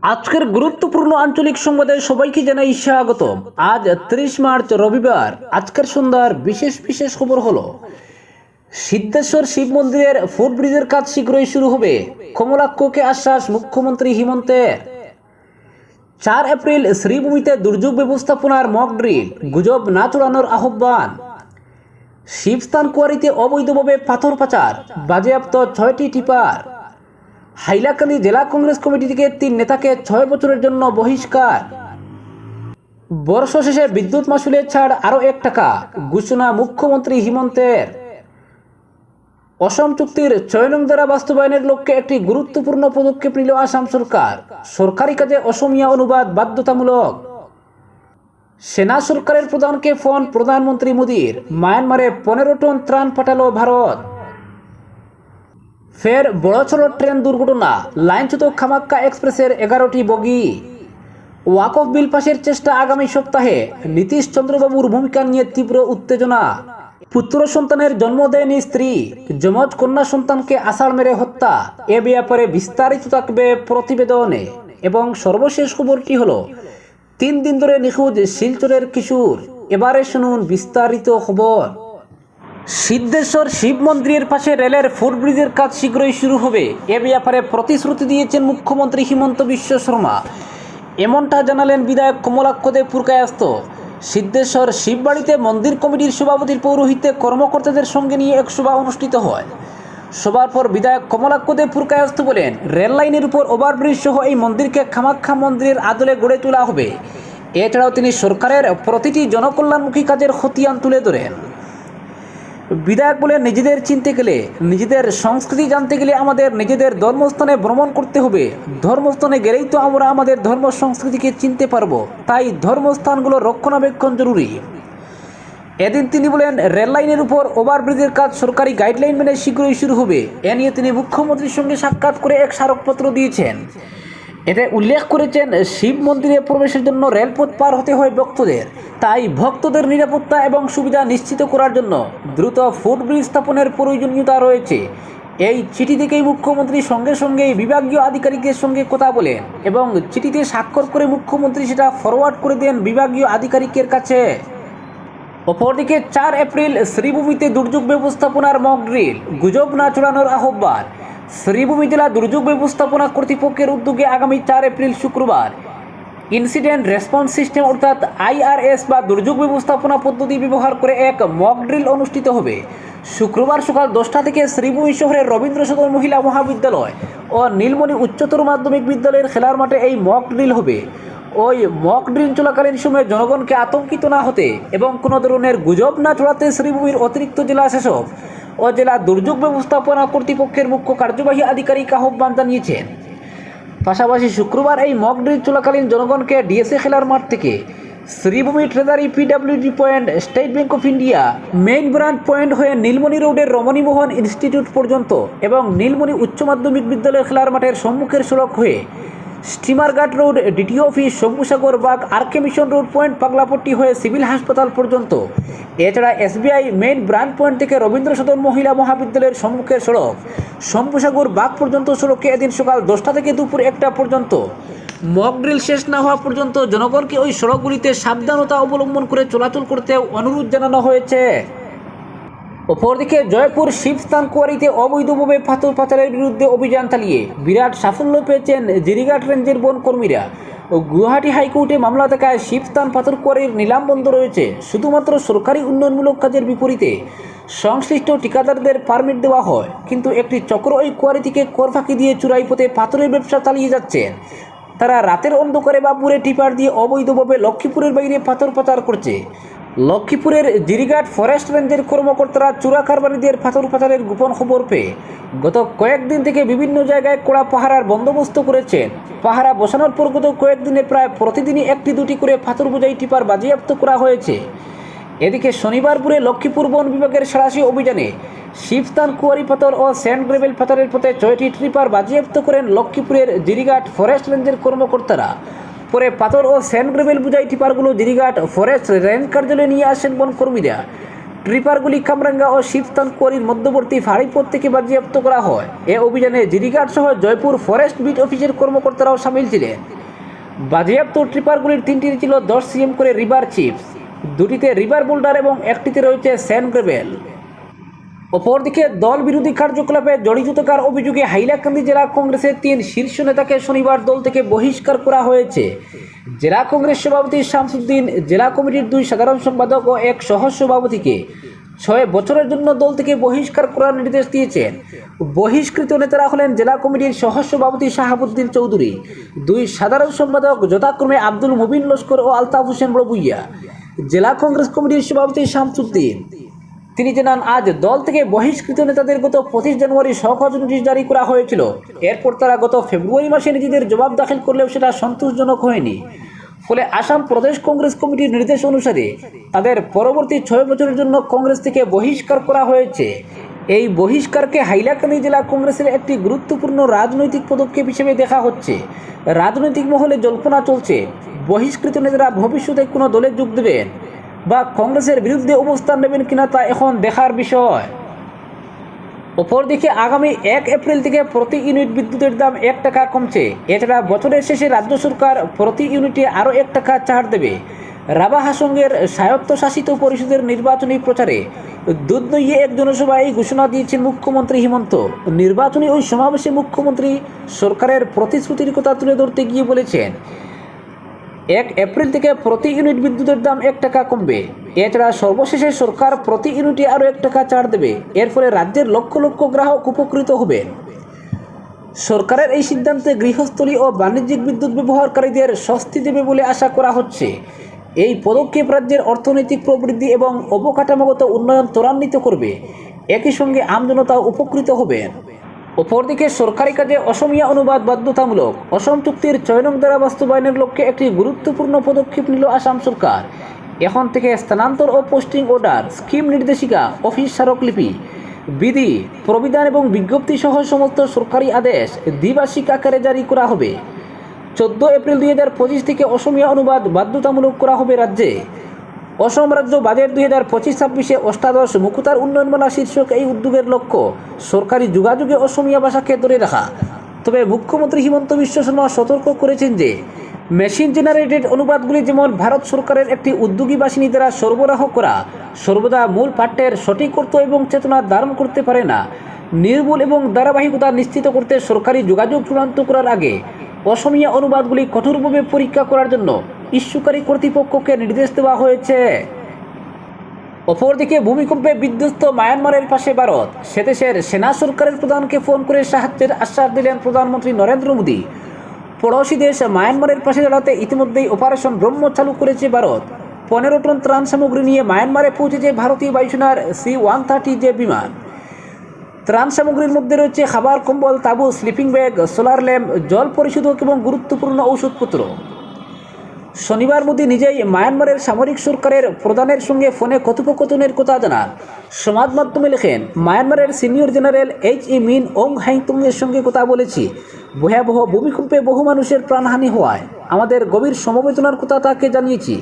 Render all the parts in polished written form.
আজকের গুরুত্বপূর্ণ আঞ্চলিক সংবাদে সবাইকে জানাই স্বাগতম। আজ 30 মার্চ রবিবার। আজকের সন্ধ্যার বিশেষ বিশেষ খবর হলো সিদ্ধেশ্বর শিব মন্দিরের ফুটব্রিজের কাজ শীঘ্রই শুরু হবে, কমলাক্ষকে আশ্বাস মুখ্যমন্ত্রী হিমন্তের। 4 এপ্রিল শ্রীভূমিতে দুর্যোগ ব্যবস্থাপনার মক ড্রিল, গুজব না চড়ানোর আহ্বান। শিবস্থান কুয়ারিতে অবৈধভাবে পাথর পাচার, বাজেয়াপ্ত 6টি টিপার। হাইলাকান্দি জেলা কংগ্রেস কমিটি থেকে 3 নেতাকে 6 বছরের জন্য বহিষ্কার। বর্ষ শেষে বিদ্যুৎ মাশুলের ছাড় আরও 1 টাকা, ঘোষণা মুখ্যমন্ত্রী হিমন্তের। অসম চুক্তির 6 নং ধারা বাস্তবায়নের লক্ষ্যে একটি গুরুত্বপূর্ণ পদক্ষেপ নিল আসাম সরকার। সরকারি কাজে অসমীয়া অনুবাদ বাধ্যতামূলক। সেনা সরকারের প্রধানকে ফোন প্রধানমন্ত্রী মোদীর। মায়ানমারে 15 টন ত্রাণ পাঠালো ভারত। ফের বড়সড় ট্রেন দুর্ঘটনা, লাইনচ্যুত কামাখ্যা এক্সপ্রেসের 11টি বগি। ওয়াকফ বিল পাশের চেষ্টা আগামী সপ্তাহে, নীতিশ চন্দ্রবাবুর ভূমিকা নিয়ে তীব্র উত্তেজনা। পুত্র সন্তানের জন্ম দেয়নি স্ত্রী, যমজ কন্যা সন্তানকে আষাঢ় মেরে হত্যা। এ ব্যাপারে বিস্তারিত থাকবে প্রতিবেদনে। এবং সর্বশেষ খবরটি হলো 3 দিন ধরে নিখোঁজ শিলচরের কিশোর। এবারে শুনুন বিস্তারিত খবর। সিদ্ধেশ্বর শিব মন্দিরের পাশে রেলের ফুটব্রিজের কাজ শীঘ্রই শুরু হবে, এ ব্যাপারে প্রতিশ্রুতি দিয়েছেন মুখ্যমন্ত্রী হিমন্ত বিশ্ব শর্মা। এমনটা জানালেন বিধায়ক কমলাক্ষ দেব পুরকায়স্থ। সিদ্ধেশ্বর শিববাড়িতে মন্দির কমিটির সভাপতির পৌরোহিত্যে কর্মকর্তাদের সঙ্গে নিয়ে এক সভা অনুষ্ঠিত হয়। সভার পর বিধায়ক কমলাক্ষ দেব পুরকায়স্থ বলেন, রেল লাইনের উপর ওভারব্রিজ সহ এই মন্দিরকে কামাখ্যা মন্দিরের আদলে গড়ে তোলা হবে। এছাড়াও তিনি সরকারের প্রতিটি জনকল্যাণমুখী কাজের খতিয়ান তুলে ধরেন। বিধায়ক বলে, নিজেদের চিনতে গেলে, নিজেদের সংস্কৃতি জানতে গেলে আমাদের নিজেদের ধর্মস্থানে ভ্রমণ করতে হবে। ধর্মস্থানে গেলেই তো আমরা আমাদের ধর্ম সংস্কৃতিকে চিনতে পারবো। তাই ধর্মস্থানগুলো রক্ষণাবেক্ষণ জরুরি। এদিন তিনি বলেন, রেল লাইনের উপর ওভারব্রিজের কাজ সরকারি গাইডলাইন মেনে শীঘ্রই শুরু হবে। এ নিয়ে তিনি মুখ্যমন্ত্রীর সঙ্গে সাক্ষাৎ করে এক স্মারকপত্র দিয়েছেন। এতে উল্লেখ করেছেন, শিব মন্দিরে প্রবেশের জন্য রেলপথ পার হতে হয় ভক্তদের। তাই ভক্তদের নিরাপত্তা এবং সুবিধা নিশ্চিত করার জন্য দ্রুত ফুটব্রিজ স্থাপনের প্রয়োজনীয়তা রয়েছে। এই চিঠি থেকেই মুখ্যমন্ত্রী সঙ্গে সঙ্গেই বিভাগীয় আধিকারিকদের সঙ্গে কথা বলেন এবং চিঠিতে স্বাক্ষর করে মুখ্যমন্ত্রী সেটা ফরওয়ার্ড করে দেন বিভাগীয় আধিকারিকের কাছে। অপরদিকে 4 এপ্রিল শ্রীভূমিতে দুর্যোগ ব্যবস্থাপনার মক ড্রিল, গুজব না চড়ানোর আহ্বান। শ্রীভূমি জেলা দুর্যোগ ব্যবস্থাপনা কর্তৃপক্ষের উদ্যোগে আগামী 4 এপ্রিল শুক্রবার ইনসিডেন্ট রেসপন্স সিস্টেম অর্থাৎ IRS বা দুর্যোগ ব্যবস্থাপনা পদ্ধতি ব্যবহার করে এক মক ড্রিল অনুষ্ঠিত হবে। শুক্রবার সকাল 10টা থেকে শ্রীভূমি শহরের রবীন্দ্র সদন মহিলা মহাবিদ্যালয় ও নীলমণি উচ্চতর মাধ্যমিক বিদ্যালয়ের খেলার মাঠে এই মক ড্রিল হবে। ওই মক ড্রিল চলাকালীন সময়ে জনগণকে আতঙ্কিত না হতে এবং কোনো ধরনের গুজব না ছড়াতে শ্রীভূমির অতিরিক্ত জেলা শাসক ও জেলা দুর্যোগ ব্যবস্থাপনা কর্তৃপক্ষের মুখ্য কার্যবাহী আধিকারিক আহ্বান জানিয়েছেন। পাশাপাশি শুক্রবার এই মক ড্রিল চলাকালীন জনগণকে ডিএসএ খেলার মাঠ থেকে Sribhumi treasury PWD point, state bank of India main branch point হয়ে নীলমণি রোডের রমণীমোহন ইনস্টিটিউট পর্যন্ত এবং নীলমণি উচ্চ মাধ্যমিক বিদ্যালয়ের খেলার মাঠের সম্মুখের সড়ক হয়ে স্টিমারঘাট রোড, DTO অফিস, শম্ভুসাগর বাগ, RK mission road point, Paglapatti হয়ে সিভিল হাসপাতাল পর্যন্ত। এছাড়া SBI মেইন ব্রাঞ্চ পয়েন্ট থেকে রবীন্দ্র সদন মহিলা মহাবিদ্যালয়ের সম্মুখের সড়ক শম্ভুসাগর বাগ পর্যন্ত সড়কে এদিন সকাল 10টা থেকে দুপুর 1টা পর্যন্ত মক ড্রিল শেষ না হওয়া পর্যন্ত জনগণকে ওই সড়কগুলিতে সাবধানতা অবলম্বন করে চলাচল করতে অনুরোধ জানানো হয়েছে। অপরদিকে জয়পুর শিবস্থান কুয়ারিতে অবৈধভাবে পাথর পাচারের বিরুদ্ধে অভিযান চালিয়ে বিরাট সাফল্য পেয়েছেন জিরিঘাট রেঞ্জের বনকর্মীরা। গুয়াহাটি হাইকোর্টে মামলা থাকায় শিবস্থান পাথর কুয়ারির নিলাম বন্ধ রয়েছে। শুধুমাত্র সরকারি উন্নয়নমূলক কাজের বিপরীতে সংশ্লিষ্ট ঠিকাদারদের পারমিট দেওয়া হয়, কিন্তু একটি চক্র ওই কুয়ারি থেকে কর ফাঁকি দিয়ে চুরাই পথে পাথরের ব্যবসা চালিয়ে যাচ্ছেন। তারা রাতের অন্ধকারে বা পুরে টিপার দিয়ে অবৈধভাবে লক্ষ্মীপুরের বাইরে পাথর পাচার করছে। লক্ষ্মীপুরের জিরিঘাট ফরেস্ট রেঞ্জের কর্মকর্তারা চোরা কারবারিদের পাথর পাচারের গোপন খবর পেয়ে গত কয়েকদিন থেকে বিভিন্ন জায়গায় কড়া পাহারার বন্দোবস্ত করেছেন। পাহারা বসানোর পর গত কয়েকদিনে প্রায় প্রতিদিনই 1টি-2টি করে পাথর বোঝাই টিপার বাজেয়াপ্ত করা হয়েছে। এদিকে শনিবারপুরে লক্ষ্মীপুর বন বিভাগের সাঁড়াশি অভিযানে শিবস্থান কুয়ারি পাথর ও স্যান্ড গ্রেভেল পাথরের পথে 6টি ট্রিপার বাজেয়াপ্ত করেন লক্ষ্মীপুরের জিরিঘাট ফরেস্ট রেঞ্জের কর্মকর্তারা। পরে পাথর ও স্যান্ড গ্রেভেল বোঝাই টিপারগুলো জিরিঘাট ফরেস্ট রেঞ্জ কার্যালয়ে নিয়ে আসেন বনকর্মীরা। ট্রিপারগুলি কামরাঙ্গা ও শিবস্থান কোয়ারির মধ্যবর্তী ফাঁড়িপথ থেকে বাজেয়াপ্ত করা হয়। এ অভিযানে জিরিঘাট সহ জয়পুর ফরেস্ট বিট অফিসের কর্মকর্তারাও সামিল ছিলেন। বাজেয়াপ্ত ট্রিপারগুলির 3টি ছিল 10 সিএম করে রিভার চিপস, 2টিতে রিভার বোল্ডার এবং 1টিতে রয়েছে স্যান্ড গ্রেভেল। অপরদিকে দল বিরোধী কার্যকলাপে জড়িত থাকার অভিযোগে হাইলাকান্দি জেলা কংগ্রেসের 3 শীর্ষ নেতাকে শনিবার দল থেকে বহিষ্কার করা হয়েছে। জেলা কংগ্রেস সভাপতি শামসুদ্দিন, জেলা কমিটির 2 সাধারণ সম্পাদক ও 1 সহ সভাপতিকে 6 বছরের জন্য দল থেকে বহিষ্কার করার নির্দেশ দিয়েছেন। বহিষ্কৃত নেতারা হলেন জেলা কমিটির সহ সভাপতি শাহাবুদ্দিন চৌধুরী, 2 সাধারণ সম্পাদক যথাক্রমে আব্দুল মুবিন লস্কর ও আলতাফ হোসেন বড়ভূইয়া। জেলা কংগ্রেস কমিটির সভাপতি শামসুদ্দিন তিনি জানান, আজ দল থেকে বহিষ্কৃত নেতাদের গত 25 জানুয়ারি শোকজ নোটিশ জারি করা হয়েছিল। এরপর তারা গত ফেব্রুয়ারি মাসে নিজেদের জবাব দাখিল করলেও সেটা সন্তোষজনক হয়নি। ফলে আসাম প্রদেশ কংগ্রেস কমিটির নির্দেশ অনুসারে তাদের পরবর্তী 6 বছরের জন্য কংগ্রেস থেকে বহিষ্কার করা হয়েছে। এই বহিষ্কারকে হাইলাকান্দি জেলা কংগ্রেসের একটি গুরুত্বপূর্ণ রাজনৈতিক পদক্ষেপ হিসেবে দেখা হচ্ছে। রাজনৈতিক মহলে জল্পনা চলছে বহিষ্কৃত নেতারা ভবিষ্যতে কোনো দলে যোগ দেবেন বা কংগ্রেসের বিরুদ্ধে অবস্থান নেবেন কিনা তা এখন দেখার বিষয়। অপরদিকে আগামী 1 এপ্রিল থেকে প্রতি ইউনিট বিদ্যুতের দাম 1 টাকা কমছে। এছাড়া বছরের শেষে রাজ্য সরকার প্রতি ইউনিটে আরও 1 টাকা ছাড় দেবে। রাভা হাসঙ্গের স্বায়ত্তশাসিত পরিষদের নির্বাচনী প্রচারে দুধনইয়ে এক জনসভায় এই ঘোষণা দিয়েছেন মুখ্যমন্ত্রী হিমন্ত। নির্বাচনী ওই সমাবেশে মুখ্যমন্ত্রী সরকারের প্রতিশ্রুতির কথা তুলে ধরতে গিয়ে বলেছেন, 1 এপ্রিল থেকে প্রতি ইউনিট বিদ্যুতের দাম 1 টাকা কমবে। এছাড়া সর্বশেষে সরকার প্রতি ইউনিটে আরও 1 টাকা ছাড় দেবে। এর ফলে রাজ্যের লক্ষ লক্ষ গ্রাহক উপকৃত হবেন। সরকারের এই সিদ্ধান্তে গৃহস্থলী ও বাণিজ্যিক বিদ্যুৎ ব্যবহারকারীদের স্বস্তি দেবে বলে আশা করা হচ্ছে। এই পদক্ষেপ রাজ্যের অর্থনৈতিক প্রবৃদ্ধি এবং অবকাঠামোগত উন্নয়ন ত্বরান্বিত করবে। একই সঙ্গে আমজনতাও উপকৃত হবেন। অপরদিকে সরকারি কাজে অসমীয়া অনুবাদ বাধ্যতামূলক। অসম চুক্তির 6 নং ধারা বাস্তবায়নের লক্ষ্যে একটি গুরুত্বপূর্ণ পদক্ষেপ নিল আসাম সরকার। এখন থেকে স্থানান্তর ও পোস্টিং অর্ডার, স্কিম নির্দেশিকা, অফিস স্মারকলিপি, বিধি, প্রবিধান এবং বিজ্ঞপ্তি সহ সমস্ত সরকারি আদেশ দ্বিভাষিক আকারে জারি করা হবে। 14 এপ্রিল 2025 থেকে অসমীয়া অনুবাদ বাধ্যতামূলক করা হবে রাজ্যে। অসম রাজ্য বাজেট 2025-26 অষ্টাদশ মুকুতার উন্নয়নমালা শীর্ষক এই উদ্যোগের লক্ষ্য সরকারি যোগাযোগে অসমীয়া ভাষাকে ধরে রাখা। তবে মুখ্যমন্ত্রী হিমন্ত বিশ্ব শর্মা সতর্ক করেছেন যে মেশিন জেনারেটেড অনুবাদগুলি যেমন ভারত সরকারের একটি উদ্যোগী বাহিনী দ্বারা সরবরাহ করা সর্বদা মূল পাঠ্যের সঠিক অর্থ এবং চেতনা ধারণ করতে পারে না। নির্ভুল এবং ধারাবাহিকতা নিশ্চিত করতে সরকারি যোগাযোগ চূড়ান্ত করার আগে অসমীয়া অনুবাদগুলি কঠোরভাবে পরীক্ষা করার জন্য ইস্যুকারী কর্তৃপক্ষকে নির্দেশ দেওয়া হয়েছে। অপরদিকে ভূমিকম্পে বিধ্বস্ত মায়ানমারের পাশে ভারত। সে দেশের সেনা সরকারের প্রধানকে ফোন করে সাহায্যের আশ্বাস দিলেন প্রধানমন্ত্রী নরেন্দ্র মোদী। পড়োশি দেশ মায়ানমারের পাশে দাঁড়াতে ইতিমধ্যেই অপারেশন ব্রহ্ম চালু করেছে ভারত। 15 টন ত্রাণ সামগ্রী নিয়ে মায়ানমারে পৌঁছেছে ভারতীয় বায়ুসেনার C-130 বিমান। ত্রাণ সামগ্রীর মধ্যে রয়েছে খাবার, কম্বল, তাঁবু, স্লিপিং ব্যাগ, সোলার ল্যাম্প, জল পরিশোধক এবং গুরুত্বপূর্ণ ঔষধপত্র। শনিবার মোদী নিজেই মায়ানমারের সামরিক সরকারের প্রধানের সঙ্গে ফোনে কথোপকথনের কথা জানান। সমাজ মাধ্যমে লেখেন, মায়ানমারের সিনিয়র জেনারেল H.E. মিন অং হাইতুংয়ের সঙ্গে কথা বলেছি। ভয়াবহ ভূমিকম্পে বহু মানুষের প্রাণহানি হওয়ায় আমাদের গভীর সমবেদনার কথা তাকে জানিয়েছি।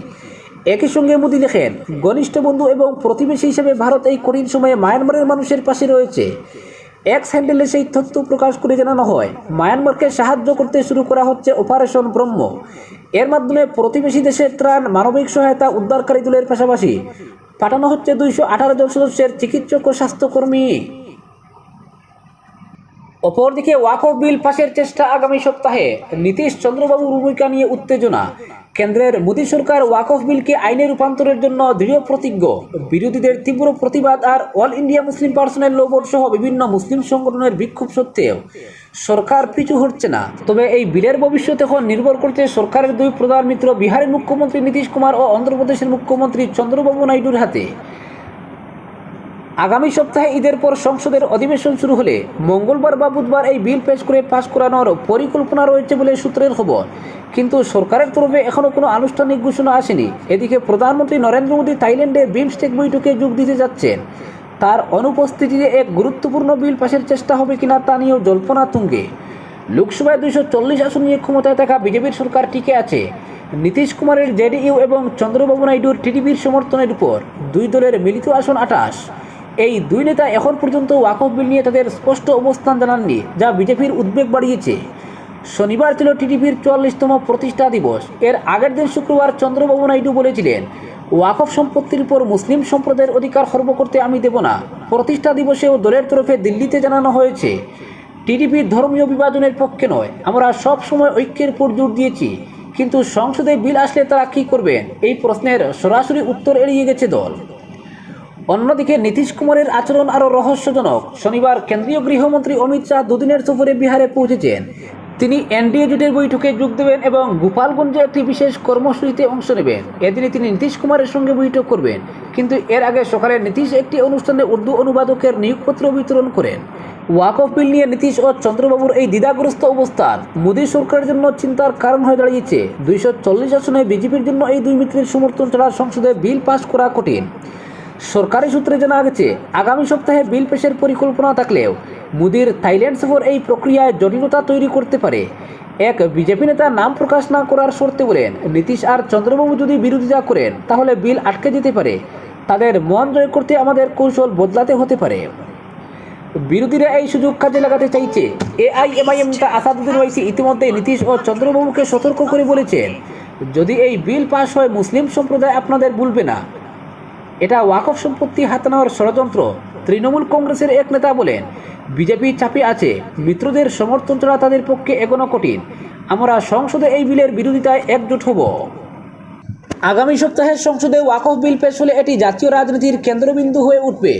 একই সঙ্গে মোদী লেখেন, ঘনিষ্ঠ বন্ধু এবং প্রতিবেশী হিসেবে ভারত এই কঠিন সময়ে মায়ানমারের মানুষের পাশে রয়েছে। এক্স হ্যান্ডেলে সেই তথ্য প্রকাশ করে জানানো হয়, মায়ানমারকে সাহায্য করতে শুরু করা হচ্ছে অপারেশন ব্রহ্ম। এর মাধ্যমে প্রতিবেশী দেশের ত্রাণ, মানবিক সহায়তা, উদ্ধারকারী দলের পাশাপাশি পাঠানো হচ্ছে 218 জন সদস্যের চিকিৎসক ও স্বাস্থ্যকর্মী। অপরদিকে ওয়াকফ বিল পাশের চেষ্টা আগামী সপ্তাহে। নীতিশ চন্দ্রবাবুর ভূমিকা নিয়ে উত্তেজনা। কেন্দ্রের মোদী সরকার ওয়াকফ বিলকে আইনে রূপান্তরের জন্য দৃঢ় প্রতিজ্ঞ। বিরোধীদের তীব্র প্রতিবাদ আর অল ইন্ডিয়া মুসলিম পার্সোনাল ল বোর্ড সহ বিভিন্ন মুসলিম সংগঠনের বিক্ষোভ সত্ত্বেও সরকার পিছু হটছে না। তবে এই বিলের ভবিষ্যৎ এখন নির্ভর করছে সরকারের 2 প্রধান মিত্র বিহারের মুখ্যমন্ত্রী নীতিশ কুমার ও অন্ধ্রপ্রদেশের মুখ্যমন্ত্রী চন্দ্রবাবু নাইডুর হাতে। আগামী সপ্তাহে ঈদের পর সংসদের অধিবেশন শুরু হলে মঙ্গলবার বা বুধবার এই বিল পেশ করে পাশ করানোর পরিকল্পনা রয়েছে বলে সূত্রের খবর। কিন্তু সরকারের তরফে এখনও কোনো আনুষ্ঠানিক ঘোষণা আসেনি। এদিকে প্রধানমন্ত্রী নরেন্দ্র মোদী থাইল্যান্ডে বিমস্টেক বৈঠকে যোগ দিতে যাচ্ছেন। তার অনুপস্থিতিতে এক গুরুত্বপূর্ণ বিল পাশের চেষ্টা হবে কিনা তা নিয়েও জল্পনা তুঙ্গে। লোকসভায় 240 আসন নিয়ে ক্ষমতায় থাকা বিজেপির সরকার টিকে আছে। নীতিশ কুমারের জেডিইউ এবং চন্দ্রবাবু নাইডুর টিডিপির সমর্থনের উপর দুই দলের মিলিত আসন 28। এই দুই নেতা এখন পর্যন্ত ওয়াকফ বিল নিয়ে তাদের স্পষ্ট অবস্থান জানাননি, যা বিজেপির উদ্বেগ বাড়িয়েছে। শনিবার ছিল টিডিপির 44তম প্রতিষ্ঠা দিবস। এর আগের দিন শুক্রবার চন্দ্রবাবু নাইডু বলেছিলেন, ওয়াকফ সম্পত্তির উপর মুসলিম সম্প্রদায়ের অধিকার খর্ব করতে আমি দেব না। প্রতিষ্ঠা দিবসেও দলের তরফে দিল্লিতে জানানো হয়েছে, টিডিপি ধর্মীয় বিভাজনের পক্ষে নয়, আমরা সব সময় ঐক্যের উপর জোর দিয়েছি। কিন্তু সংসদে বিল আসলে তারা কী করবেন, এই প্রশ্নের সরাসরি উত্তর এড়িয়ে গেছে দল। অন্যদিকে নীতিশ কুমারের আচরণ আরও রহস্যজনক। শনিবার কেন্দ্রীয় গৃহমন্ত্রী অমিত শাহ দুদিনের সফরে বিহারে পৌঁছেছেন। তিনি এনডিএ জোটের বৈঠকে যোগ দেবেন এবং গোপালগঞ্জে একটি বিশেষ কর্মসূচিতে অংশ নেবেন। এদিনে তিনি নীতিশ কুমারের সঙ্গে বৈঠক করবেন। কিন্তু এর আগে সকালে নীতিশ একটি অনুষ্ঠানে উর্দু অনুবাদকের নিয়োগপত্র বিতরণ করেন। ওয়াকফ বিল নিয়ে নীতিশ ও চন্দ্রবাবুর এই দ্বিধাগ্রস্ত অবস্থান মোদী সরকারের জন্য চিন্তার কারণ হয়ে দাঁড়িয়েছে। 240 আসনে বিজেপির জন্য এই দুই মিত্রের সমর্থন ছাড়া সংসদে বিল পাস করা কঠিন। সরকারি সূত্রে জানা গেছে, আগামী সপ্তাহে বিল পেশের পরিকল্পনা থাকলেও মোদির থাইল্যান্ড সফর এই প্রক্রিয়ায় জটিলতা তৈরি করতে পারে। এক বিজেপি নেতা নাম প্রকাশ না করার শর্তে বলেন, নীতিশ আর চন্দ্রবাবু যদি বিরোধিতা করেন তাহলে বিল আটকে যেতে পারে। তাদের মন জয় করতে আমাদের কৌশল বদলাতে হতে পারে। বিরোধীরা এই সুযোগ কাজে লাগাতে চাইছে। এআইএমআইএম নেতা আসাদুদ্দিন ওয়াইসি ইতিমধ্যে নীতিশ ও চন্দ্রবাবুকে সতর্ক করে বলেছেন, যদি এই বিল পাশ হয় মুসলিম সম্প্রদায় আপনাদের ভুলবে না। এটা ওয়াকফ সম্পত্তি হাতে নেওয়ার ষড়যন্ত্র। তৃণমূল কংগ্রেসের এক নেতা বলেন, বিজেপি চাপে আছে, মিত্রদের সমর্থন ছাড়া তাদের পক্ষে এগোনো কঠিন। আমরা সংসদে এই বিলের বিরোধিতায় একজোট হব। আগামী সপ্তাহে সংসদে ওয়াকফ বিল পেশ হলে এটি জাতীয় রাজনীতির কেন্দ্রবিন্দু হয়ে উঠবে।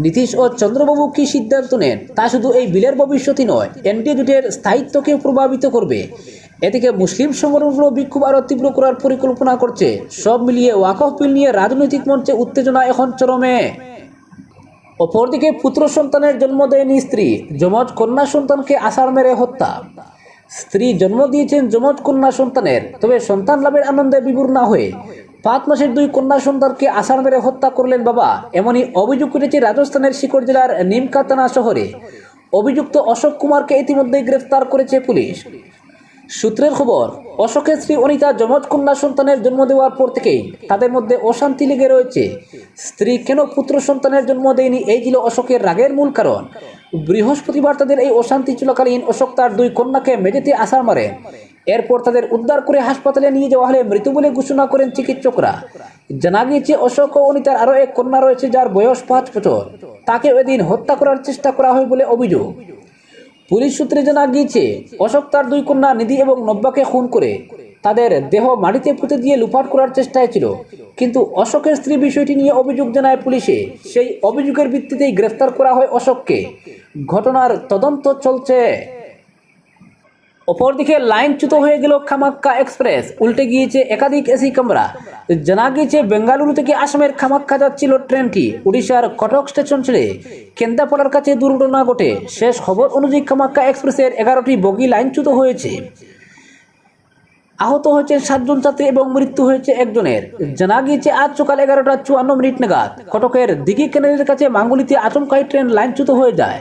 নীতিশ ও চন্দ্রবাবু কী সিদ্ধান্ত নেন তা শুধু এই বিলের ভবিষ্যৎই নয়, এনডিএ জোটের স্থায়িত্বকে প্রভাবিত করবে। এদিকে মুসলিম সংগঠনগুলো বিক্ষোভ আরও তীব্র করার পরিকল্পনা করছে। সব মিলিয়ে ওয়াকফ বিল নিয়ে রাজনৈতিক মঞ্চে উত্তেজনা এখন চরমে। অপরদিকে পুত্র সন্তানের জন্ম দেয়নি স্ত্রী, যমজ কন্যা সন্তানকে আছাড় মেরে হত্যা। স্ত্রী জন্ম দিয়েছেন যমজ কন্যা সন্তানের, তবে সন্তান লাভের আনন্দে বিভোর না হয়ে 5 মাসের 2 কন্যা সন্তানকে আছাড় মেরে হত্যা করলেন বাবা। এমনই অভিযোগ উঠেছে রাজস্থানের শিকর জেলার নিমকা থানা শহরে। অভিযুক্ত অশোক কুমারকে ইতিমধ্যেই গ্রেফতার করেছে পুলিশ। সূত্রের খবর, অশোকের স্ত্রী অনিতা যমজ কন্যা সন্তানের জন্ম দেওয়ার পর থেকেই তাদের মধ্যে অশান্তি লেগে রয়েছে। স্ত্রী কেন পুত্র সন্তানের জন্ম দেয়নি, এই ছিল অশোকের রাগের মূল কারণ। বৃহস্পতিবার তাদের এই অশান্তি চলাকালীন অশোক তার 2 কন্যাকে মেঝেতে আছাড় মারেন। এরপর তাদের উদ্ধার করে হাসপাতালে নিয়ে যাওয়া হলে মৃত বলে ঘোষণা করেন চিকিৎসকরা। জানা গিয়েছে, অশোক ও অনিতার আরও এক কন্যা রয়েছে যার বয়স 5 বছর। তাকে ওইদিন হত্যা করার চেষ্টা করা হয় বলে অভিযোগ। পুলিশ সূত্রে জানা গিয়েছে, অশোক তার 2 কন্যা নিধি এবং নব্যাকে খুন করে তাদের দেহ মাটিতে পুঁতে দিয়ে লুপাট করার চেষ্টায় ছিল। কিন্তু অশোকের স্ত্রী বিষয়টি নিয়ে অভিযোগ জানায় পুলিশে। সেই অভিযোগের ভিত্তিতেই গ্রেফতার করা হয় অশোককে। ঘটনার তদন্ত চলছে। অপরদিকে লাইনচ্যুত হয়ে গেল কামাক্কা এক্সপ্রেস, উল্টে গিয়েছে একাধিক এসি কামরা। জানা গিয়েছে, বেঙ্গালুরু থেকে আসামের কামাক্কা যাচ্ছিল ট্রেনটি উড়িষ্যার কটক স্টেশন ছেড়ে কেন্দাপাড়ার কাছে দুর্ঘটনা ঘটে। শেষ খবর অনুযায়ী কামাক্কা এক্সপ্রেসের 11টি বগি লাইনচ্যুত হয়েছে। আহত হয়েছেন 7 জন যাত্রী এবং মৃত্যু হয়েছে একজনের। জানা গিয়েছে, আজ সকাল 11:54 নাগাদ কটকের দিঘি ক্যানেলের কাছে মাঙ্গুলিতে আচমকাই ট্রেন লাইনচ্যুত হয়ে যায়।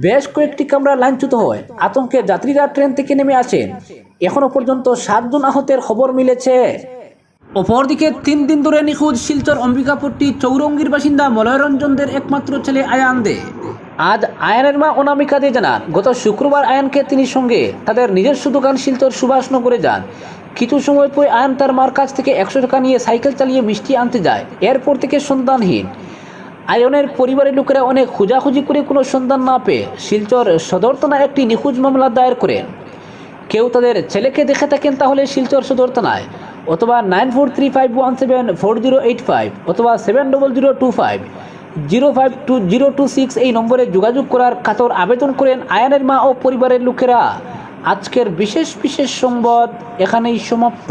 বেশ কয়েকটি কামরা লাইনচ্যুত হয়। আতঙ্কে যাত্রীরা ট্রেন থেকে নেমে আসেন। এখনো পর্যন্ত 7 জন আহতের খবর মিলেছে। অপরদিকে 3 দিন ধরে নিখোঁজ শিলচর অম্বিকাপট্টি চৌরঙ্গীর বাসিন্দা মলয়রঞ্জনদের একমাত্র ছেলে আয়ান দে। আজ আয়ানের মা অনামিকা দে জানান, গত শুক্রবার আয়ানকে তিনি সঙ্গে তাদের নিজস্ব দোকান শিলচর সুভাষনগরে যান। কিছু সময় পর আয়ান তার মার কাছ থেকে 100 টাকা নিয়ে সাইকেল চালিয়ে মিষ্টি আনতে যায়। এরপর থেকে সন্ধানহীন। আয়নের পরিবারের লোকেরা অনেক খোঁজাখুঁজি করে কোনো সন্ধান না পেয়ে শিলচর সদর থানায় একটি নিখোঁজ মামলা দায়ের করেন। কেউ তাদের ছেলেকে দেখে থাকেন তাহলে শিলচর সদর থানায় অথবা 9435174085 অথবা 7002505226 এই নম্বরে যোগাযোগ করার কাতর আবেদন করেন আয়ানের মা ও পরিবারের লোকেরা। আজকের বিশেষ সংবাদ এখানেই সমাপ্ত।